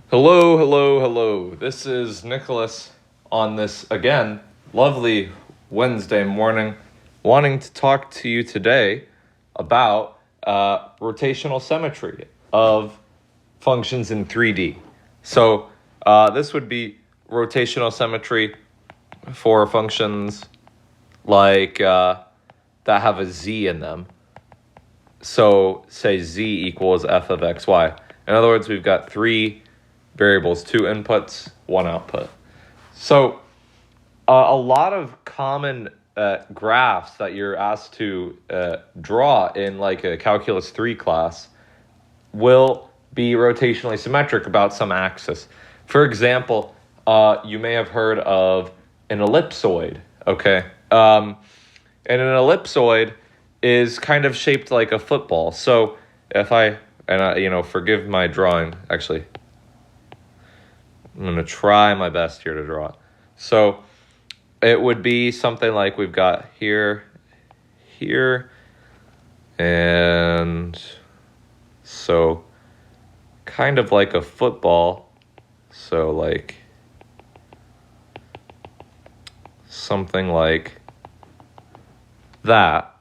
Hello, hello, hello. This is Nicholas on this, again, lovely Wednesday morning, wanting to talk to you today about rotational symmetry of functions in 3D. So this would be rotational symmetry for functions like that have a z in them. So say z equals f of xy. In other words, we've got three variables, two inputs, one output. So a lot of common graphs that you're asked to draw in like a Calculus 3 class will be rotationally symmetric about some axis. For example, you may have heard of an ellipsoid, okay? And an ellipsoid is kind of shaped like a football. So if forgive my drawing, actually, I'm going to try my best here to draw it. So it would be something like we've got here, and so kind of like a football. So like something like that.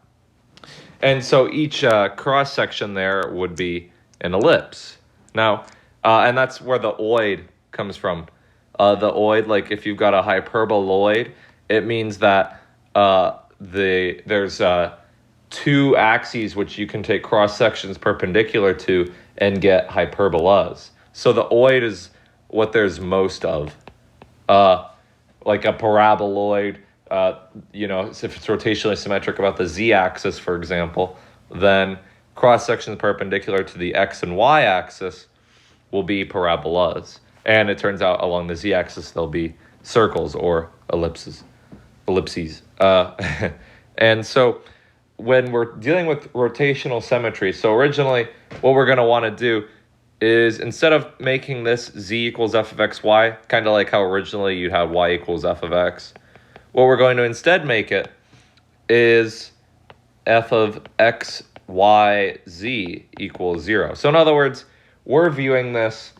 And so each cross section there would be an ellipse. Now, and that's where the oid comes from. The oid, like if you've got a hyperboloid, it means that there's two axes which you can take cross sections perpendicular to and get hyperbolas. So the oid is what there's most of. Like a paraboloid, if it's rotationally symmetric about the z-axis, for example, then cross sections perpendicular to the x and y axis will be parabolas. And it turns out along the z-axis, there'll be circles or ellipses. And so when we're dealing with rotational symmetry, so originally what we're going to want to do is instead of making this z equals f of xy, kind of like how originally you'd have y equals f of x, what we're going to instead make it is f of x, y, z equals 0. So in other words, we're viewing this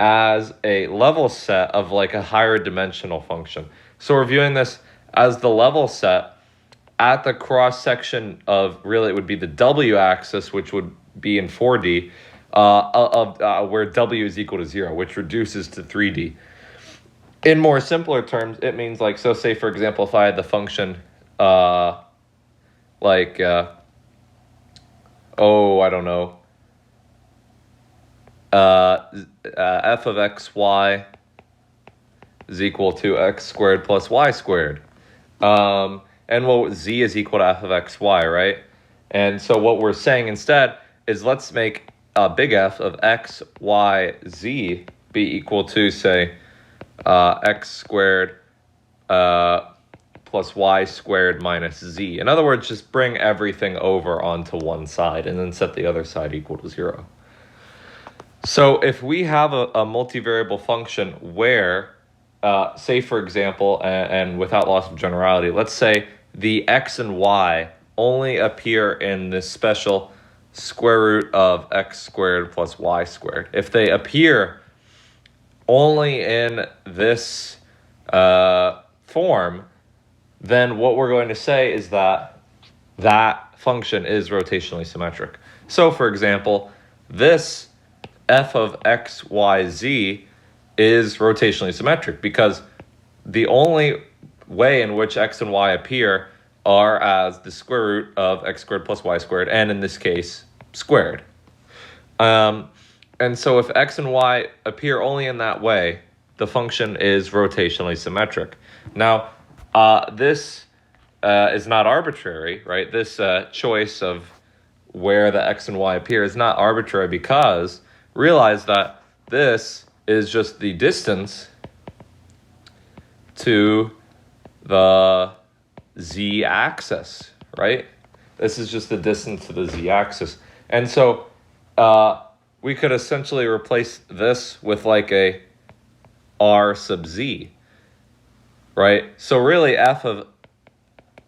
as a level set of like a higher dimensional function. So we're viewing this as the level set at the cross section of, really it would be the w-axis, which would be in 4D, where w is equal to 0, which reduces to 3D. In more simpler terms, it means like, so say for example, if I had the function I don't know, f of xy is equal to x squared plus y squared. And z is equal to f of xy, right? And so what we're saying instead is let's make big F of x, y, z be equal to, say, x squared plus y squared minus z. In other words, just bring everything over onto one side and then set the other side equal to 0. So if we have a multivariable function where, say for example, and without loss of generality, let's say the x and y only appear in this special square root of x squared plus y squared. If they appear only in this form, then what we're going to say is that that function is rotationally symmetric. So for example, this f of x, y, z is rotationally symmetric because the only way in which x and y appear are as the square root of x squared plus y squared, and in this case, squared. And so if x and y appear only in that way, the function is rotationally symmetric. Now, this is not arbitrary, right? This choice of where the x and y appear is not arbitrary because realize that this is just the distance to the z-axis, right? This is just the distance to the z-axis. And so we could essentially replace this with like a r sub z, right? So really f of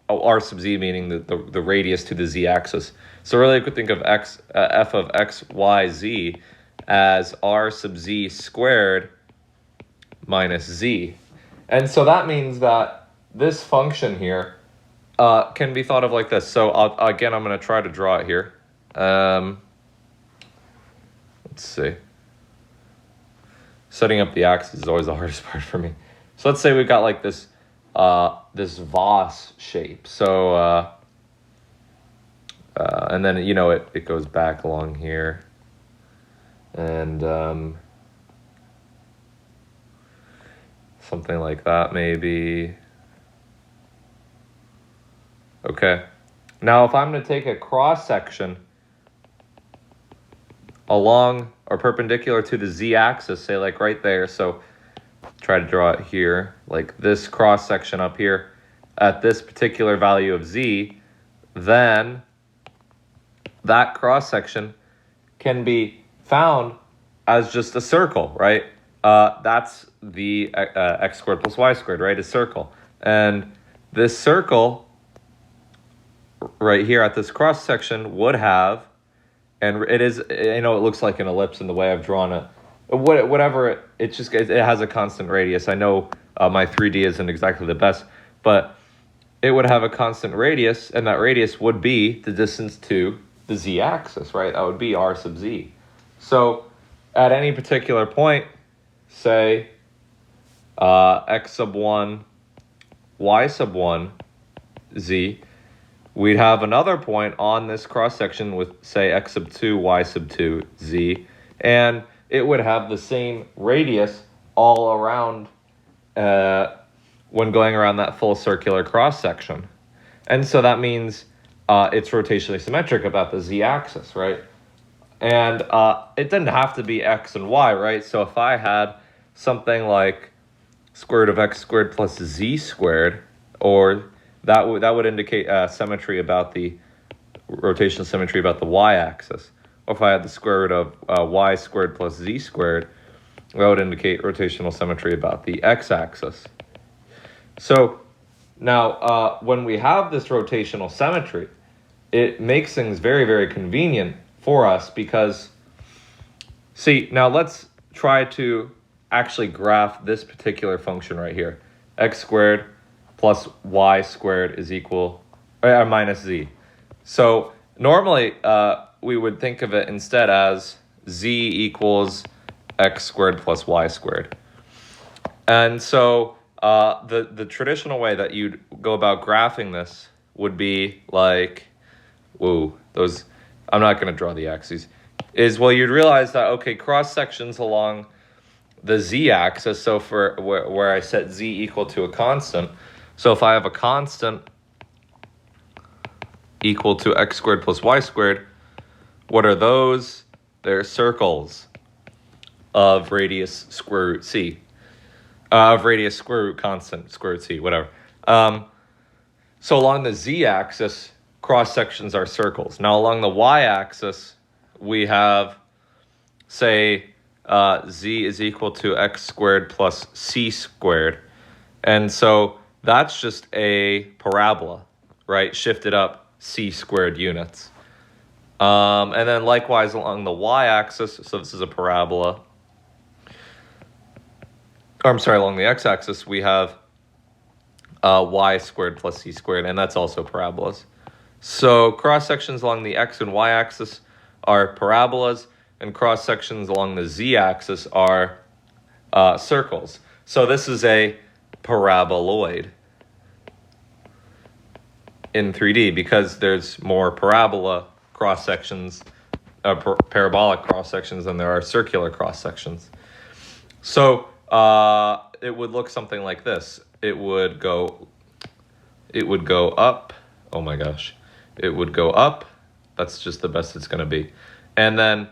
r sub z meaning the radius to the z-axis. So really you could think of f of x, y, z as r sub z squared minus z. And so that means that this function here can be thought of like this. So again, I'm going to try to draw it here. Let's see. Setting up the axis is always the hardest part for me. So let's say we've got like this this Voss shape. So and then it goes back along here, and something like that maybe. Okay. Now if I'm going to take a cross section along or perpendicular to the z-axis, say like right there, so try to draw it here, like this cross section up here at this particular value of z, then that cross section can be found as just a circle, right? That's the x squared plus y squared, right? A circle. And this circle right here at this cross section would have, and it is, it looks like an ellipse in the way I've drawn it. Whatever, it has a constant radius. I know my 3D isn't exactly the best, but it would have a constant radius, and that radius would be the distance to the z-axis, right? That would be r sub z. So at any particular point, say x sub 1, y sub 1, z, we'd have another point on this cross-section with, say, x sub 2, y sub 2, z, and it would have the same radius all around when going around that full circular cross-section. And so that means it's rotationally symmetric about the z-axis, right? And it doesn't have to be x and y, right? So if I had something like square root of x squared plus z squared, or that would indicate symmetry about the rotational symmetry about the y-axis. Or if I had the square root of y squared plus z squared, that would indicate rotational symmetry about the x-axis. So now when we have this rotational symmetry, it makes things very, very convenient for us because, see, now let's try to actually graph this particular function right here. X squared plus y squared is equal, or minus z. So normally we would think of it instead as z equals x squared plus y squared. And so the traditional way that you'd go about graphing this would be like, I'm not going to draw the axes, is, well, you'd realize that, okay, cross sections along the z-axis, so for where I set z equal to a constant, so if I have a constant equal to x squared plus y squared, what are those? They're circles of radius square root c, of radius square root constant square root c, whatever. So along the z-axis, cross sections are circles. Now along the y-axis, we have, say, z is equal to x squared plus c squared. And so that's just a parabola, right? Shifted up c squared units. And then likewise along the y-axis, so this is a parabola. Or I'm sorry, along the x-axis, we have y squared plus c squared, and that's also parabolas. So cross-sections along the x and y-axis are parabolas, and cross-sections along the z-axis are circles. So this is a paraboloid in 3D because there's more parabola cross-sections, parabolic cross-sections than there are circular cross-sections. So it would look something like this. It would go up. Oh my gosh. It would go up. That's just the best it's going to be. And then,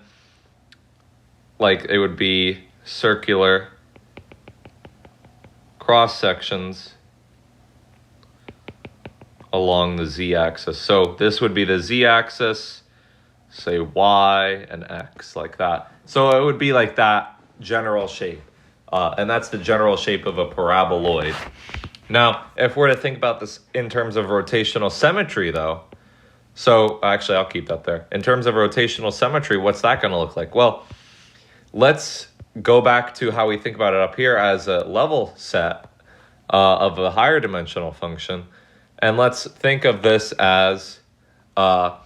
like, it would be circular cross-sections along the z-axis. So this would be the z-axis, say y and x, like that. So it would be like that general shape. And that's the general shape of a paraboloid. Now, if we're to think about this in terms of rotational symmetry, though, so actually I'll keep that there. In terms of rotational symmetry, what's that going to look like? Well, let's go back to how we think about it up here as a level set of a higher dimensional function. And let's think of this as, where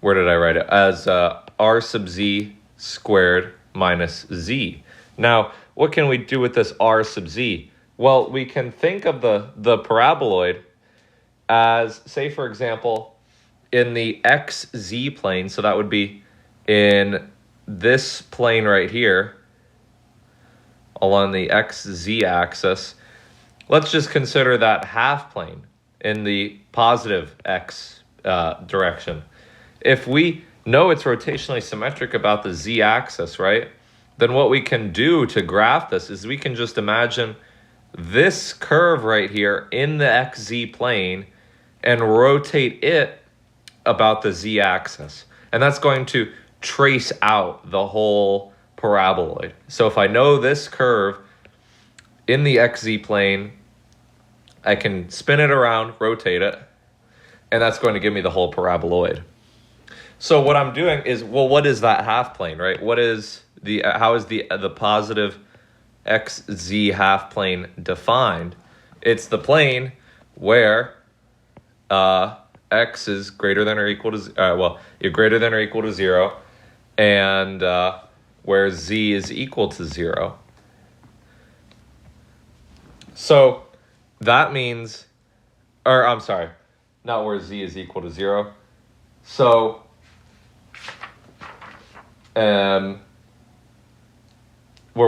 did I write it? As r sub z squared minus z. Now, what can we do with this r sub z? Well, we can think of the paraboloid as, say, for example, in the xz plane, so that would be in this plane right here, along the xz axis. Let's just consider that half plane in the positive x direction. If we know it's rotationally symmetric about the z-axis, right, then what we can do to graph this is we can just imagine this curve right here in the xz plane and rotate it about the z-axis. And that's going to trace out the whole paraboloid. So if I know this curve in the xz plane, I can spin it around, rotate it, and that's going to give me the whole paraboloid. So what I'm doing is, well, what is that half plane, right? What is how is the positive xz half plane defined? It's the plane where x is greater than or equal to you're greater than or equal to 0, and where z is equal to 0. So that means, or I'm sorry, not where z is equal to 0. So where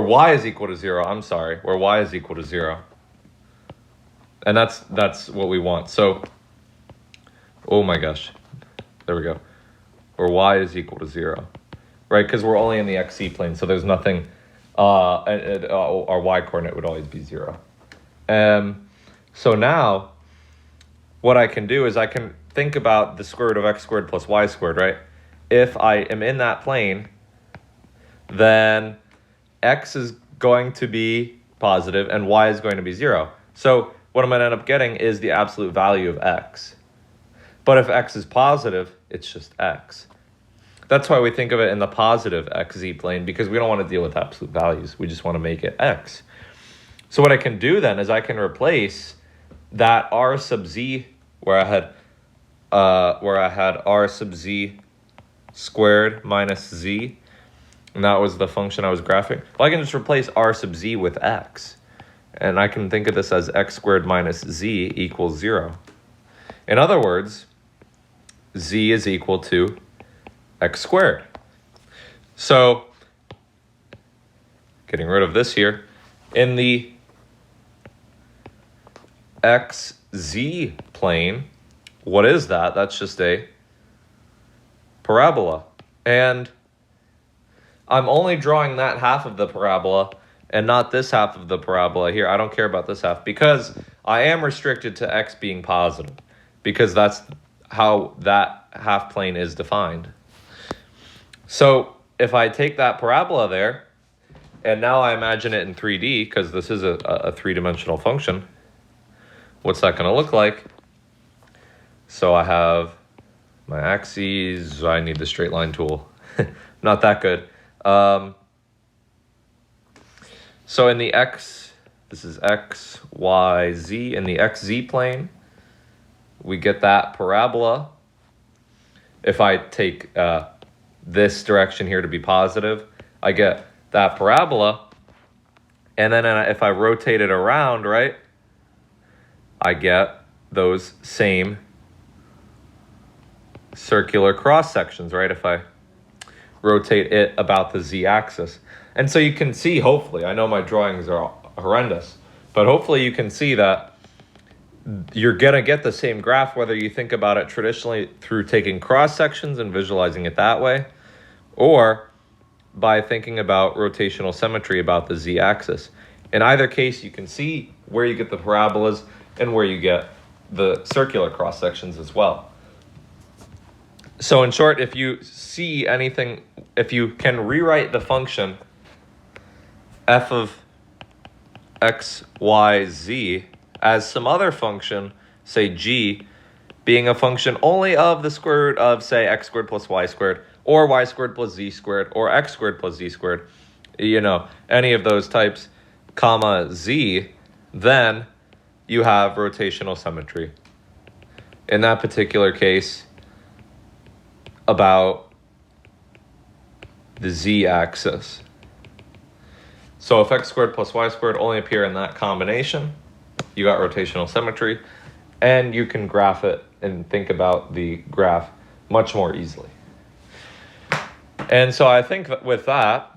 y is equal to 0, I'm sorry, where y is equal to 0. And that's what we want. So, oh my gosh, there we go. Where y is equal to 0, right? Because we're only in the xz plane, so there's nothing, our y coordinate would always be 0. So now, what I can do is I can think about the square root of x squared plus y squared, right? If I am in that plane, then x is going to be positive and y is going to be 0. So what I'm going to end up getting is the absolute value of x. But if x is positive, it's just x. That's why we think of it in the positive xz plane, because we don't want to deal with absolute values. We just want to make it x. So what I can do then is I can replace that r sub z where I had r sub z squared minus z, and that was the function I was graphing. Well, I can just replace r sub z with x, and I can think of this as x squared minus z equals 0. In other words, z is equal to x squared. So, getting rid of this here, in the xz plane, what is that? That's just a parabola. And I'm only drawing that half of the parabola and not this half of the parabola here. I don't care about this half because I am restricted to x being positive, because that's how that half plane is defined. So if I take that parabola there, and now I imagine it in 3D, because this is a three-dimensional function, what's that going to look like? So I have my axes. I need the straight line tool. Not that good. So in the x, this is x, y, z. In the xz plane, we get that parabola. If I take this direction here to be positive, I get that parabola. And then if I rotate it around, right, I get those same circular cross sections, right, if I rotate it about the z-axis. And so you can see, hopefully, I know my drawings are horrendous, but hopefully you can see that you're going to get the same graph whether you think about it traditionally through taking cross sections and visualizing it that way, or by thinking about rotational symmetry about the z-axis. In either case, you can see where you get the parabolas and where you get the circular cross sections as well. So in short, if you see anything, if you can rewrite the function f of x, y, z as some other function, say g, being a function only of the square root of, say, x squared plus y squared, or y squared plus z squared, or x squared plus z squared, any of those types, comma z, then you have rotational symmetry. In that particular case, about the z-axis. So if x squared plus y squared only appear in that combination, you got rotational symmetry, and you can graph it and think about the graph much more easily. And so I think that with that,